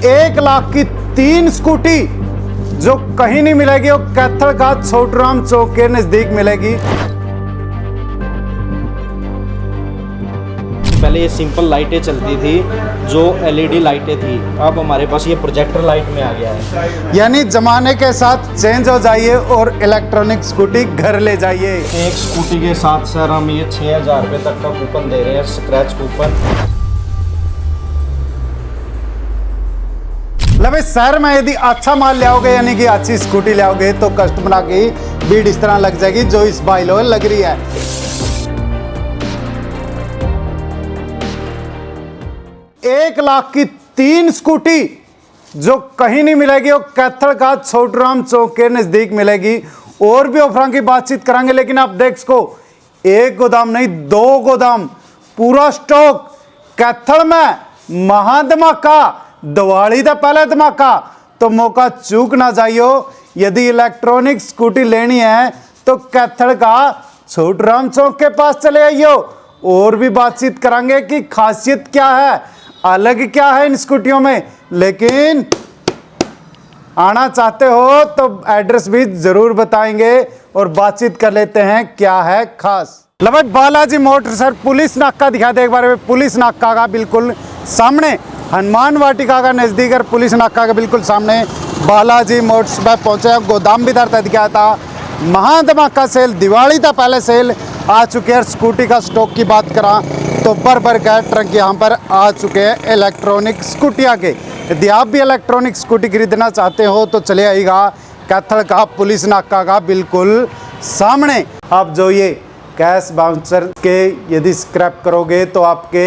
1 लाख की 3 स्कूटी जो कहीं नहीं मिलेगी, वो कैथल का छोटूराम चौक के नजदीक मिलेगी। पहले ये सिंपल लाइटें चलती थी जो एलईडी लाइटें थी, अब हमारे पास ये प्रोजेक्टर लाइट में आ गया है। यानी जमाने के साथ चेंज हो जाइए और इलेक्ट्रॉनिक स्कूटी घर ले जाइए। एक स्कूटी के साथ सर हम ये 6,000 रुपये तक का कूपन दे रहे हैं, स्क्रैच कूपन। भाई शहर में यदि अच्छा माल ले आओगे यानी कि अच्छी स्कूटी ले आओगे तो कस्टमर की भीड़ इस तरह लग जाएगी जो इस बाइल लग रही है। 1 लाख की 3 स्कूटी जो कहीं नहीं मिलेगी, वो कैथल का छोटूराम चौक के नजदीक मिलेगी। और भी ऑफरों की बातचीत करेंगे, लेकिन आप देख सको 1 गोदाम नहीं 2 गोदाम पूरा स्टॉक कैथल में। महाधमाका, दिवाली का पहले धमाका, तो मौका चूक ना जाइयो। यदि इलेक्ट्रॉनिक स्कूटी लेनी है तो कैथल का छोटूराम चौक के पास चले आइयो। और भी बातचीत करेंगे कि खासियत क्या है, अलग क्या है इन स्कूटियों में। लेकिन आना चाहते हो तो एड्रेस भी जरूर बताएंगे और बातचीत कर लेते हैं क्या है खास। लवट बालाजी मोटर्स सर पुलिस नाका दिखा दे एक बार। पुलिस नाका का बिल्कुल सामने, हनुमान वाटिका का नज़दीक और पुलिस नाका के बिल्कुल सामने बालाजी मोटर्स पर पहुंचे। गोदाम भी दर दिखाया था। महाधमाका सेल, दिवाली था पहले सेल आ चुके हैं। स्कूटी का स्टॉक की बात करा तो भर का ट्रक यहाँ पर आ चुके हैं इलेक्ट्रॉनिक स्कूटियाँ के। यदि आप भी इलेक्ट्रॉनिक स्कूटी खरीदना चाहते हो तो चले आइएगा कैथल का पुलिस नाका का बिल्कुल सामने। आप जो ये कैश बाउंसर के यदि स्क्रैप करोगे तो आपके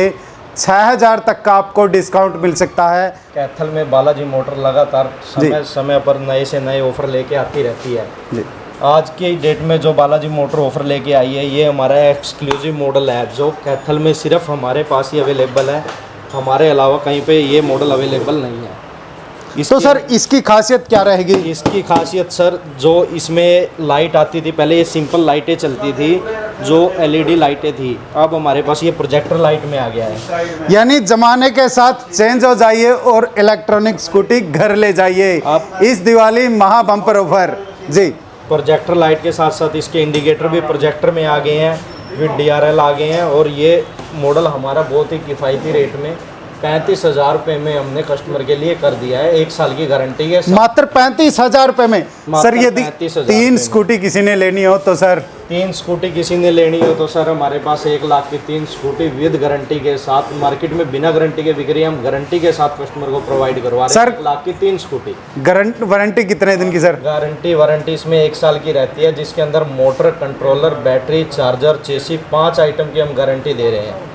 6,000 तक का आपको डिस्काउंट मिल सकता है। कैथल में बालाजी मोटर लगातार समय पर नए से नए ऑफर लेके आती रहती है जी। आज की डेट में जो बालाजी मोटर ऑफर लेके आई है, ये हमारा एक्सक्लूसिव मॉडल है जो कैथल में सिर्फ हमारे पास ही अवेलेबल है। हमारे अलावा कहीं पे ये मॉडल अवेलेबल नहीं है। तो सर इसकी खासियत क्या रहेगी? इसकी खासियत सर, जो इसमें लाइट आती थी पहले ये सिंपल लाइटें चलती थी जो एलईडी लाइटें थी, अब हमारे पास ये प्रोजेक्टर लाइट में आ गया है। यानी जमाने के साथ चेंज हो जाइए और इलेक्ट्रॉनिक स्कूटी घर ले जाइए इस दिवाली महा बम्पर ऑफर जी। प्रोजेक्टर लाइट के साथ साथ इसके इंडिकेटर भी प्रोजेक्टर में आ गए हैं, विद DRL आ गए हैं। और ये मॉडल हमारा बहुत ही किफ़ायती रेट में 35,000 रुपये में हमने कस्टमर के लिए कर दिया है। 1 साल की गारंटी है मात्र 35,000 रुपये में। सर यदि 3 स्कूटी किसी ने लेनी हो तो सर 3 स्कूटी किसी ने लेनी हो तो सर हमारे पास 1 लाख की 3 स्कूटी विद गारंटी के साथ, मार्केट में बिना गारंटी के बिक रही है, हम गारंटी के साथ कस्टमर को प्रोवाइड करवा रहे हैं। सर 1 लाख की 3 स्कूटी। वारंटी कितने दिन की सर? वारंटी इसमें 1 साल की रहती है, जिसके अंदर motor, controller, battery, charger, chassis 5 item की हम गारंटी दे रहे हैं।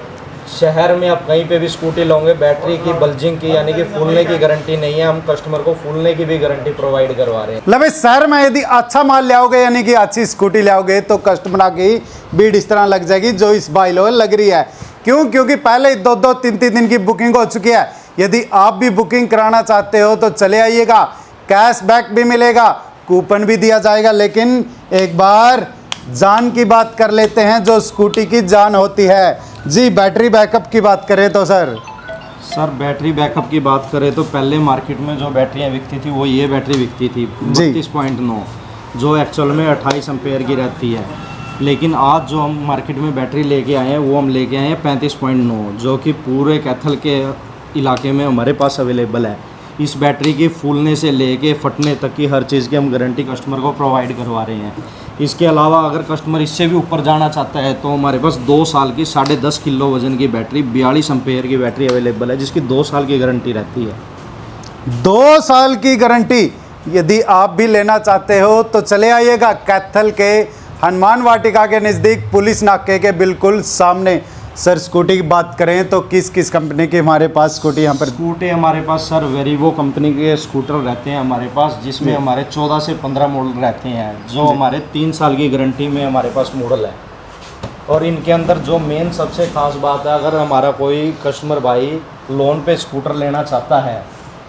शहर में आप कहीं पे भी स्कूटी लोगे, बैटरी की बल्जिंग की यानी कि फूलने की गारंटी नहीं है, हम कस्टमर को फूलने की भी गारंटी प्रोवाइड करवा रहे हैं। शहर में यदि अच्छा माल ले आओगे यानी कि अच्छी स्कूटी ले आओगे तो कस्टमर की भीड़ इस तरह लग जाएगी जो इस बाइल लग रही है। क्योंकि पहले 2-2, 3-3 दिन की बुकिंग हो चुकी है। यदि आप भी बुकिंग कराना चाहते हो तो चले आइएगा, कैशबैक भी मिलेगा, कूपन भी दिया जाएगा। लेकिन एक बार जान की बात कर लेते हैं जो स्कूटी की जान होती है जी। बैटरी बैकअप की बात करें तो सर बैटरी बैकअप की बात करें तो पहले मार्केट में जो बैटरियां बिकती थी वो ये बैटरी बिकती थी 32.9, जो एक्चुअल में 28 एम्पेयर की रहती है। लेकिन आज जो हम मार्केट में बैटरी लेके आए हैं वो हम लेके आए हैं 35.9, जो कि पूरे कैथल के इलाके में हमारे पास अवेलेबल है। इस बैटरी की फूलने से लेके फटने तक की हर चीज़ की हम गारंटी कस्टमर को प्रोवाइड करवा रहे हैं। इसके अलावा अगर कस्टमर इससे भी ऊपर जाना चाहता है तो हमारे पास 2 साल की 10.5 किलो वजन की बैटरी 42 एम्पेयर की बैटरी अवेलेबल है, जिसकी 2 साल की गारंटी रहती है। 2 साल की गारंटी यदि आप भी लेना चाहते हो तो चले आइएगा कैथल के हनुमान वाटिका के नज़दीक पुलिस नाके के बिल्कुल सामने। सर स्कूटी की बात करें तो किस किस कंपनी की हमारे पास स्कूटी यहाँ पर? स्कूटी हमारे पास सर वेरिवो कंपनी के स्कूटर रहते हैं हमारे पास, जिसमें हमारे 14 से 15 मॉडल रहते हैं, जो हमारे 3 साल की गारंटी में हमारे पास मॉडल है। और इनके अंदर जो मेन सबसे ख़ास बात है, अगर हमारा कोई कस्टमर भाई लोन पे स्कूटर लेना चाहता है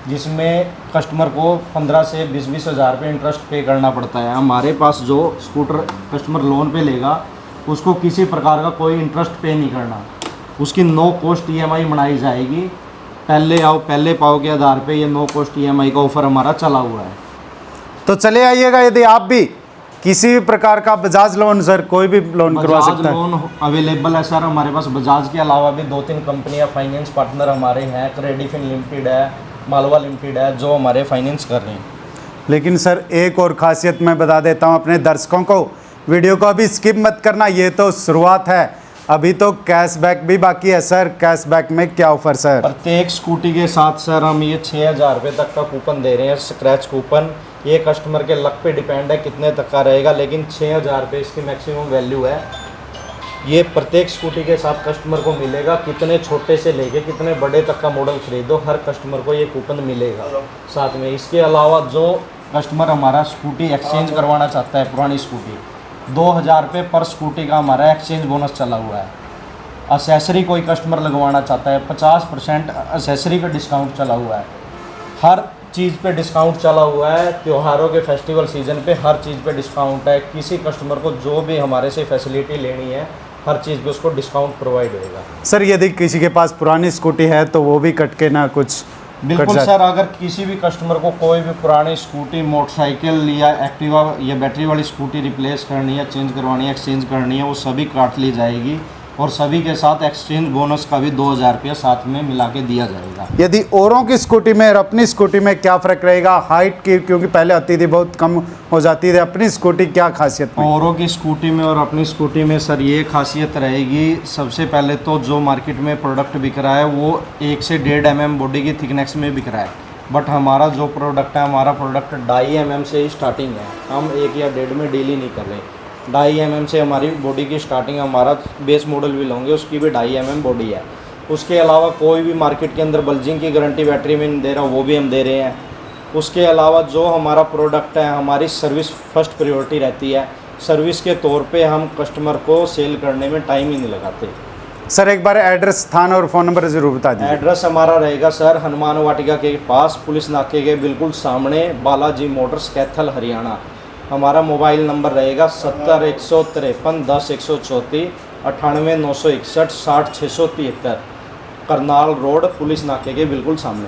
जिसमें कस्टमर को 15 से 20 हज़ार रुपये इंटरेस्ट पे करना पड़ता है, हमारे पास जो स्कूटर कस्टमर लोन पे लेगा उसको किसी प्रकार का कोई इंटरेस्ट पे नहीं करना, उसकी नो कॉस्ट EMI बनाई जाएगी पहले आओ पहले पाओ के आधार पे ये नो कॉस्ट EMI का ऑफर हमारा चला हुआ है। तो चले आइएगा, यदि आप भी किसी भी प्रकार का बजाज लोन, सर कोई भी लोन करवा बजाज सकता है। लोन अवेलेबल है सर हमारे पास। बजाज के अलावा भी 2-3 कंपनियां फाइनेंस पार्टनर हमारे हैं। क्रेडिफिन लिमिटेड है, मालवा लिमिटेड है, जो हमारे फाइनेंस कर रहे हैं। लेकिन सर एक और खासियत मैं बता देता हूं अपने दर्शकों को, वीडियो को अभी स्किप मत करना, ये तो शुरुआत है, अभी तो कैशबैक भी बाकी है। सर कैशबैक में क्या ऑफर सर? प्रत्येक स्कूटी के साथ सर हम ये 6,000 रुपये तक का कूपन दे रहे हैं, स्क्रैच कूपन। ये कस्टमर के लक पे डिपेंड है कितने तक का रहेगा, लेकिन 6,000 रुपये इसकी मैक्सिमम वैल्यू है। ये प्रत्येक स्कूटी के साथ कस्टमर को मिलेगा। कितने छोटे से लेके कितने बड़े तक का मॉडल खरीदो, हर कस्टमर को ये कूपन मिलेगा साथ में। इसके अलावा जो कस्टमर हमारा स्कूटी एक्सचेंज करवाना चाहता है, पुरानी स्कूटी, 2,000 रुपये पर स्कूटी का हमारा एक्सचेंज बोनस चला हुआ है। असेसरी कोई कस्टमर लगवाना चाहता है, 50% असेसरी का डिस्काउंट चला हुआ है। हर चीज़ पे डिस्काउंट चला हुआ है। त्योहारों के फेस्टिवल सीजन पे हर चीज़ पे डिस्काउंट है। किसी कस्टमर को जो भी हमारे से फैसिलिटी लेनी है, हर चीज़ पे उसको डिस्काउंट प्रोवाइड होएगा। सर यदि किसी के पास पुरानी स्कूटी है तो वो भी कट के ना कुछ बिल्कुल सर, अगर किसी भी कस्टमर को कोई भी पुरानी स्कूटी, मोटरसाइकिल या एक्टिवा या बैटरी वाली स्कूटी रिप्लेस करनी है, चेंज करवानी है, एक्सचेंज करनी है, वो सभी काट ली जाएगी। और सभी के साथ एक्सचेंज बोनस का भी 2,000 रुपया साथ में मिला के दिया जाएगा। यदि औरों की स्कूटी में और अपनी स्कूटी में क्या फ़र्क रहेगा? हाइट की क्योंकि पहले आती थी बहुत कम हो जाती थी, अपनी स्कूटी क्या खासियत में? औरों की स्कूटी में और अपनी स्कूटी में सर ये खासियत रहेगी, सबसे पहले तो जो मार्केट में प्रोडक्ट बिक रहा है वो 1 से 1.5 mm बॉडी की थिकनेस में बिक रहा है। बट हमारा जो प्रोडक्ट है, हमारा प्रोडक्ट 2.5 mm से ही स्टार्टिंग है। हम 1 या 1.5 में डील ही नहीं कर रहे। 2.5 mm से हमारी बॉडी की स्टार्टिंग। हमारा बेस मॉडल भी लोगे उसकी भी 2.5 mm बॉडी है। उसके अलावा कोई भी मार्केट के अंदर बल्जिंग की गारंटी बैटरी में नहीं दे रहा, वो भी हम दे रहे हैं। उसके अलावा जो हमारा प्रोडक्ट है, हमारी सर्विस फर्स्ट प्रायोरिटी रहती है। सर्विस के तौर पे हम कस्टमर को सेल करने में टाइम ही नहीं लगाते। सर एक बार एड्रेस, स्थान और फ़ोन नंबर ज़रूर बता दीजिए। एड्रेस हमारा रहेगा सर हनुमान वाटिका के पास, पुलिस नाके के बिल्कुल सामने, बालाजी मोटर्स, कैथल, हरियाणा। हमारा मोबाइल नंबर रहेगा 70 153 10 134, 98 961 60 673, करनाल रोड, पुलिस नाके के बिल्कुल सामने।